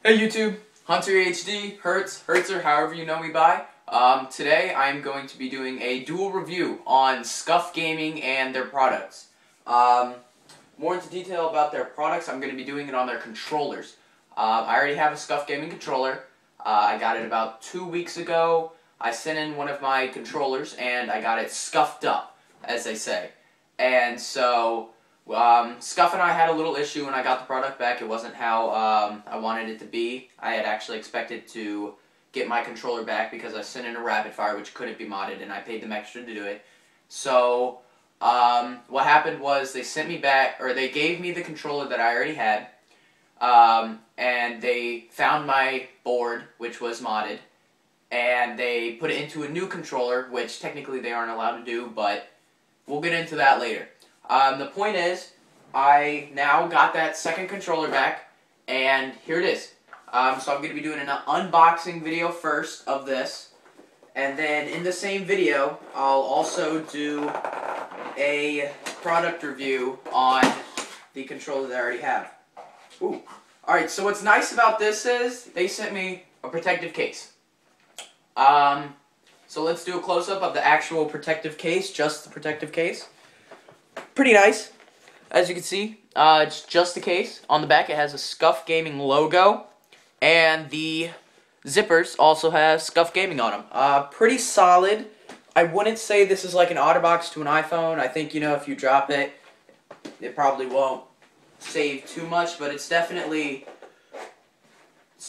Hey YouTube, Hunter HD, Hertzer, however you know me by. Today I'm going to be doing a dual review on Scuf Gaming and their products. More into detail about their products, I'm going to be doing it on their controllers. I already have a Scuf Gaming controller. I got it about 2 weeks ago. I sent in one of my controllers and I got it scuffed up, as they say. And so Scuf and I had a little issue when I got the product back. It wasn't how I wanted it to be. I had actually expected to get my controller back because I sent in a rapid fire which couldn't be modded and I paid them extra to do it. So what happened was they sent me back, or they gave me the controller that I already had, and they found my board which was modded and they put it into a new controller, which technically they aren't allowed to do, but we'll get into that later. The point is, I now got that second controller back, and here it is. So I'm going to be doing an unboxing video first of this, and then in the same video, I'll also do a product review on the controller that I already have. Ooh. Alright, so what's nice about this is, they sent me a protective case. So let's do a close-up of the actual protective case, just the protective case. Pretty nice, as you can see. It's just the case. On the back it has a Scuf Gaming logo, and the zippers also have Scuf Gaming on them. Pretty solid. I wouldn't say this is like an OtterBox to an iPhone. I think, you know, if you drop it, it probably won't save too much, but it's definitely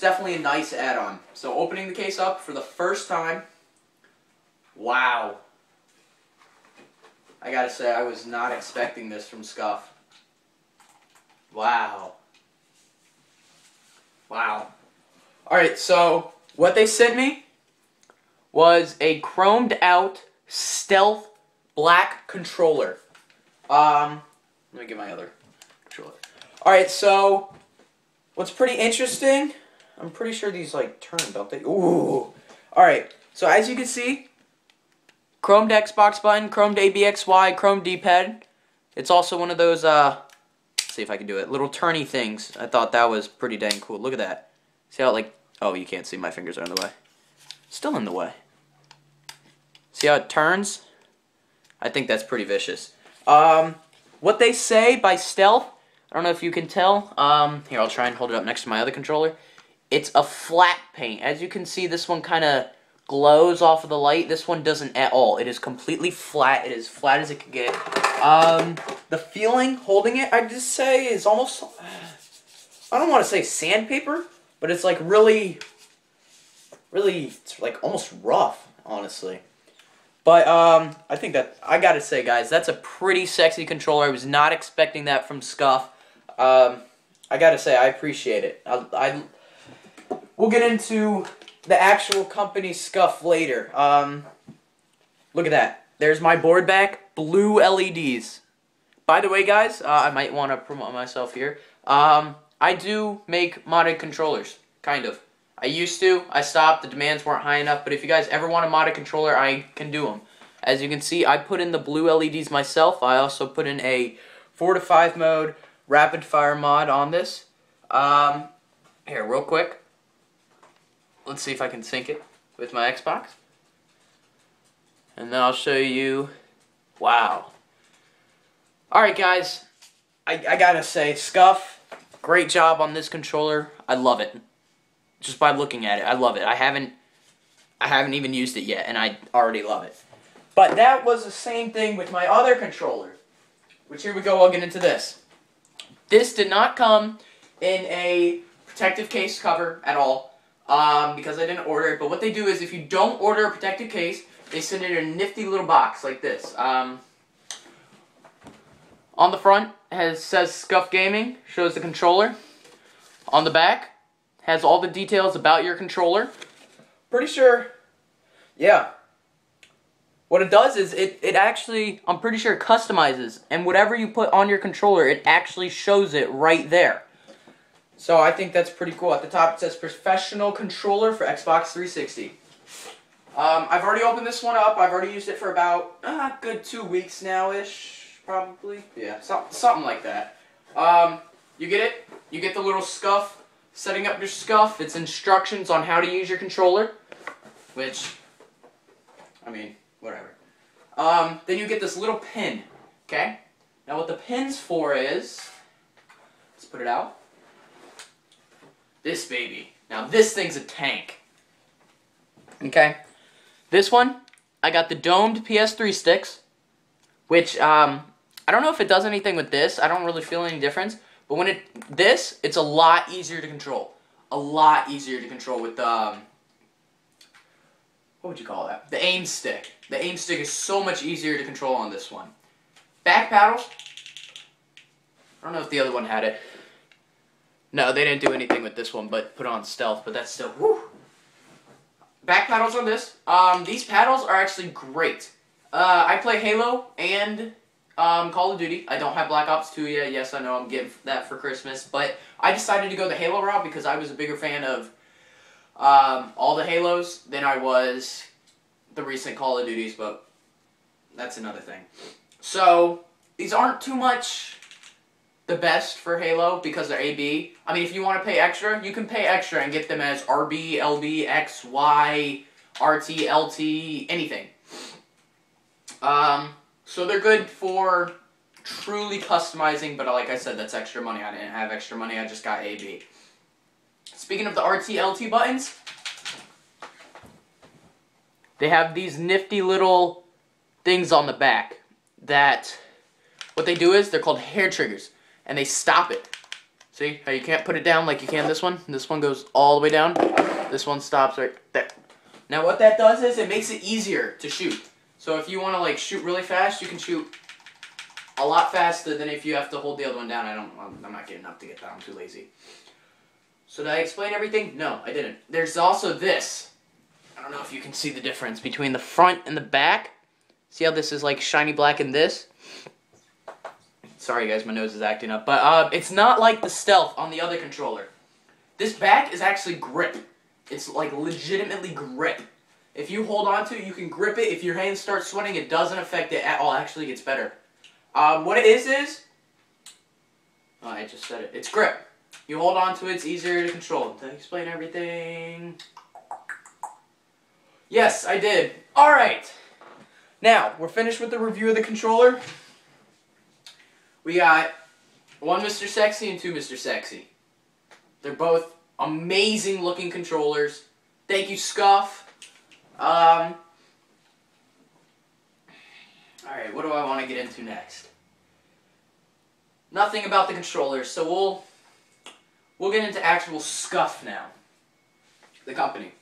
a nice add-on. So opening the case up for the first time, wow. I gotta say, I was not expecting this from Scuf. Wow. Wow. Alright, so what they sent me was a chromed out stealth black controller. Let me get my other controller. Alright, so what's pretty interesting, I'm pretty sure these like turn, don't they? Ooh. Alright, so as you can see, chromed Xbox button, chromed ABXY, chromed D-pad. It's also one of those, let's see if I can do it, little turny things. I thought that was pretty dang cool. Look at that. See how it like, oh, you can't see, my fingers are in the way. Still in the way. See how it turns? I think that's pretty vicious. What they say by stealth, I don't know if you can tell. Here, I'll try and hold it up next to my other controller. It's a flat paint. As you can see, this one kind of glows off of the light. This one doesn't at all. It is completely flat. It is flat as it can get. The feeling holding it, I'd just say, is almost, I don't want to say sandpaper, but it's like really, it's like almost rough, honestly. But I think that, I gotta say, guys, that's a pretty sexy controller. I was not expecting that from Scuf. I gotta say, I appreciate it. We'll get into the actual company Scuf later. Look at that. There's my board back. Blue LEDs. By the way, guys, I might want to promote myself here. I do make modded controllers. Kind of. I used to. I stopped. The demands weren't high enough. But if you guys ever want a modded controller, I can do them. As you can see, I put in the blue LEDs myself. I also put in a 4 to 5 mode rapid fire mod on this. Here, real quick. Let's see if I can sync it with my Xbox. And then I'll show you. Wow. Alright, guys. I gotta say, Scuf, great job on this controller. I love it. Just by looking at it, I love it. I haven't even used it yet, and I already love it. But that was the same thing with my other controller. Which, here we go, I'll get into this. This did not come in a protective case cover at all. Because I didn't order it, but what they do is if you don't order a protective case, they send it in a nifty little box like this. On the front says Scuf Gaming, shows the controller. On the back has all the details about your controller. Pretty sure, yeah. What it does is it actually, I'm pretty sure it customizes, and whatever you put on your controller, it actually shows it right there. So I think that's pretty cool. At the top it says Professional Controller for Xbox 360. I've already opened this one up. I've already used it for about a good 2 weeks now-ish, probably. Yeah, something like that. You get it. You get the little Scuf setting up your Scuf. It's instructions on how to use your controller, which, I mean, whatever. Then you get this little pin, okay? Now what the pin's for is, let's put it out. This baby. Now this thing's a tank. Okay? This one, I got the domed PS3 sticks, which, I don't know if it does anything with this. I don't really feel any difference. But when it's a lot easier to control. A lot easier to control with the, what would you call that? The aim stick. The aim stick is so much easier to control on this one. Back paddles. I don't know if the other one had it. No, they didn't do anything with this one, but put on stealth, but that's still, whew. Back paddles on this. These paddles are actually great. I play Halo and Call of Duty. I don't have Black Ops 2 yet. Yes, I know I'm getting that for Christmas, but I decided to go the Halo route because I was a bigger fan of all the Halos than I was the recent Call of Duties, but that's another thing. So, these aren't too much the best for Halo because they're AB. I mean, if you want to pay extra, you can pay extra and get them as RB, LB, X, Y, RT, LT, anything. So they're good for truly customizing, but like I said, that's extra money. I didn't have extra money, I just got AB. Speaking of the RT, LT buttons, they have these nifty little things on the back that, what they do is, they're called hair triggers. And they stop it. See how you can't put it down like you can this one? This one goes all the way down. This one stops right there. Now what that does is it makes it easier to shoot. So if you want to like shoot really fast, you can shoot a lot faster than if you have to hold the other one down. I'm not getting up to get that. I'm too lazy. So did I explain everything? No, I didn't. There's also this. I don't know if you can see the difference between the front and the back. See how this is like shiny black in this? Sorry guys, my nose is acting up. But it's not like the stealth on the other controller. This back is actually grip. It's like legitimately grip. If you hold on to it, you can grip it. If your hands start sweating, it doesn't affect it at all. Actually, it gets better. What it is... Oh, I just said it. It's grip. You hold on to it, it's easier to control. Did I explain everything? Yes, I did. Alright. Now, we're finished with the review of the controller. We got one Mr. Sexy and two Mr. Sexy. They're both amazing looking controllers. Thank you, Scuf. Alright, what do I want to get into next? Nothing about the controllers, so we'll get into actual Scuf now. The company.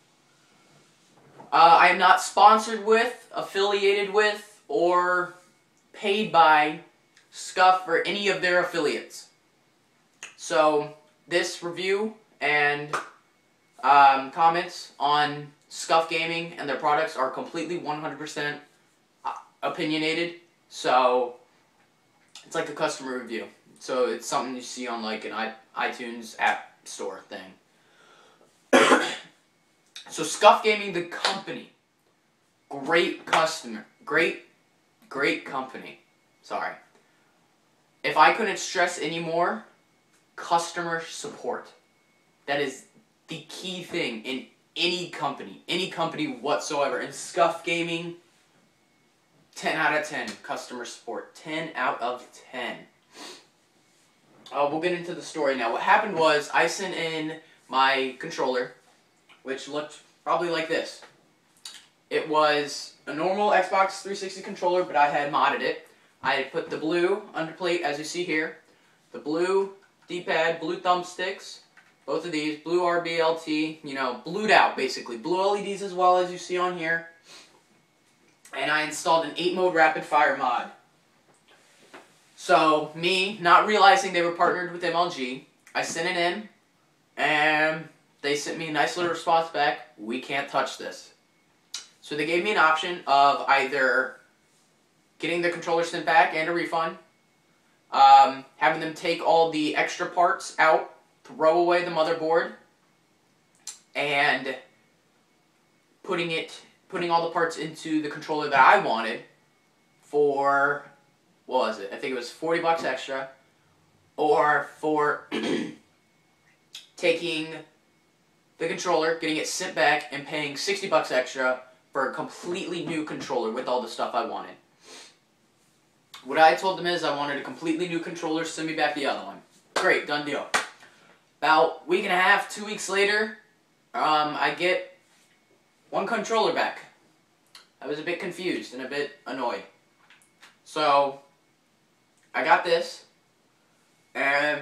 I am not sponsored with, affiliated with, or paid by Scuf or any of their affiliates. So this review and comments on Scuf Gaming and their products are completely 100% opinionated. So it's like a customer review. So it's something you see on like an iTunes app store thing. So Scuf Gaming, the company, great customer, great company. Sorry. If I couldn't stress anymore, customer support. That is the key thing in any company whatsoever. In Scuf Gaming, 10 out of 10 customer support. 10 out of 10. We'll get into the story now. What happened was I sent in my controller, which looked probably like this. It was a normal Xbox 360 controller, but I had modded it. I had put the blue underplate, as you see here, the blue D-pad, blue thumbsticks, both of these, blue RBLT, you know, blued out basically, blue LEDs as well as you see on here, and I installed an 8-mode rapid fire mod. So, me, not realizing they were partnered with MLG, I sent it in, and they sent me a nice little response back, we can't touch this. So they gave me an option of either getting the controller sent back and a refund, having them take all the extra parts out, throw away the motherboard, and putting all the parts into the controller that I wanted for, what was it? I think it was $40 extra, or for $10 taking the controller, getting it sent back, and paying $60 extra for a completely new controller with all the stuff I wanted. What I told them is I wanted a completely new controller, send me back the other one. Great, done deal. About a week and a half, 2 weeks later, I get one controller back. I was a bit confused and a bit annoyed. So, I got this, and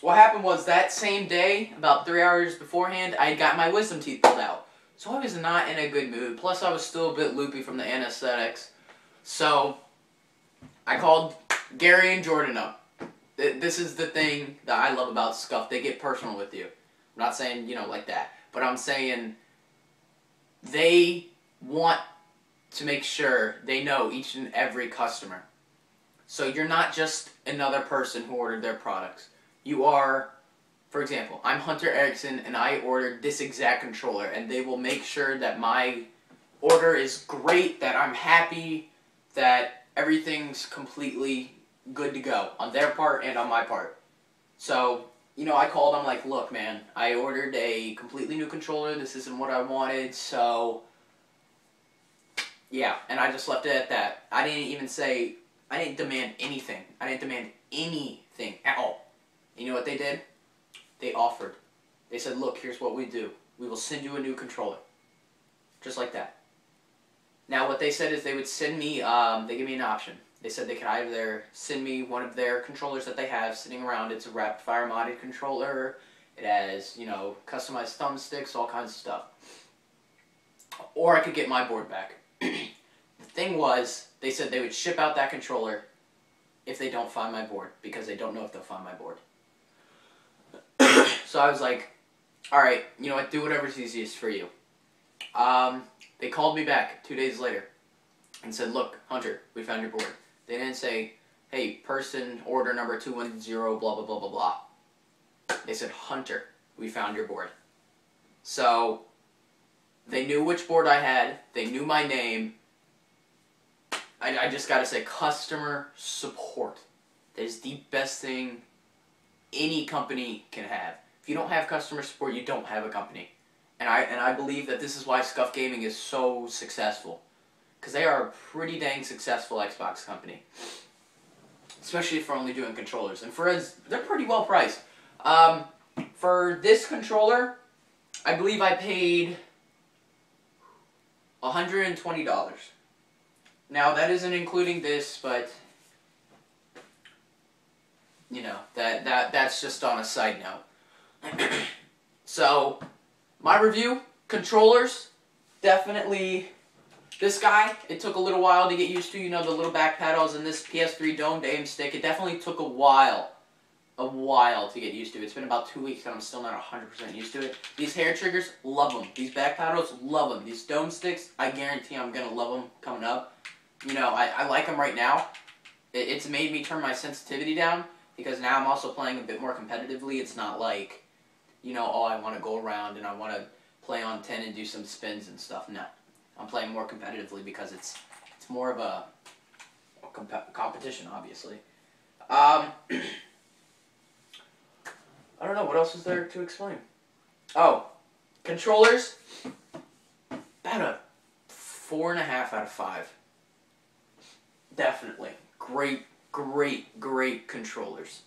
what happened was that same day, about 3 hours beforehand, I got my wisdom teeth pulled out. So I was not in a good mood, plus I was still a bit loopy from the anesthetics. So, I called Gary and Jordan up. This is the thing that I love about Scuf. They get personal with you. I'm not saying, you know, like that. But I'm saying they want to make sure they know each and every customer. So you're not just another person who ordered their products. You are, for example, I'm Hunter Erickson and I ordered this exact controller, and they will make sure that my order is great, that I'm happy, that everything's completely good to go on their part and on my part. So, you know, I called them like, look, man, I ordered a completely new controller. This isn't what I wanted, so yeah. And I just left it at that. I didn't even say, I didn't demand anything. I didn't demand anything at all. You know what they did? They offered. They said, look, here's what we do. We will send you a new controller. Just like that. Now, what they said is they would send me, they give me an option. They said they could either send me one of their controllers that they have sitting around. It's a rapid fire modded controller. It has, you know, customized thumbsticks, all kinds of stuff. Or I could get my board back. The thing was, they said they would ship out that controller if they don't find my board, because they don't know if they'll find my board. So I was like, alright, you know what, do whatever's easiest for you. They called me back 2 days later and said, look, Hunter, we found your board. They didn't say, hey, person order number 210, blah, blah, blah, blah, blah. They said, Hunter, we found your board. So, they knew which board I had. They knew my name. I just gotta say, customer support. That is the best thing any company can have. If you don't have customer support, you don't have a company. And I believe that this is why Scuf Gaming is so successful. Because they are a pretty dang successful Xbox company. Especially if we're only doing controllers. And they're pretty well priced. For this controller, I believe I paid $120. Now, that isn't including this, but you know, that's just on a side note. So, my review, controllers, definitely. This guy, it took a little while to get used to, you know, the little back paddles and this PS3 domed aim stick. It definitely took a while to get used to. It's been about 2 weeks and I'm still not 100% used to it. These hair triggers, love them. These back paddles, love them. These dome sticks, I guarantee I'm going to love them coming up. You know, I like them right now. It's made me turn my sensitivity down because now I'm also playing a bit more competitively. It's not like, you know, oh, I want to go around and I want to play on 10 and do some spins and stuff. No. I'm playing more competitively because it's more of a competition, obviously. I don't know, what else is there to explain? Oh, controllers, about a 4.5 out of 5. Definitely. Great, great, great controllers.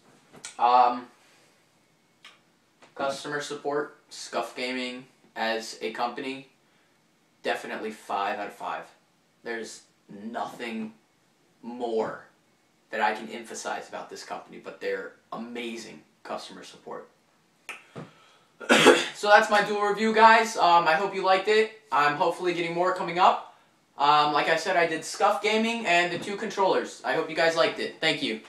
Customer support, Scuf Gaming as a company, definitely 5 out of 5. There's nothing more that I can emphasize about this company, but they're amazing customer support. So that's my dual review, guys. I hope you liked it. I'm hopefully getting more coming up. Like I said, I did Scuf Gaming and the 2 controllers. I hope you guys liked it. Thank you.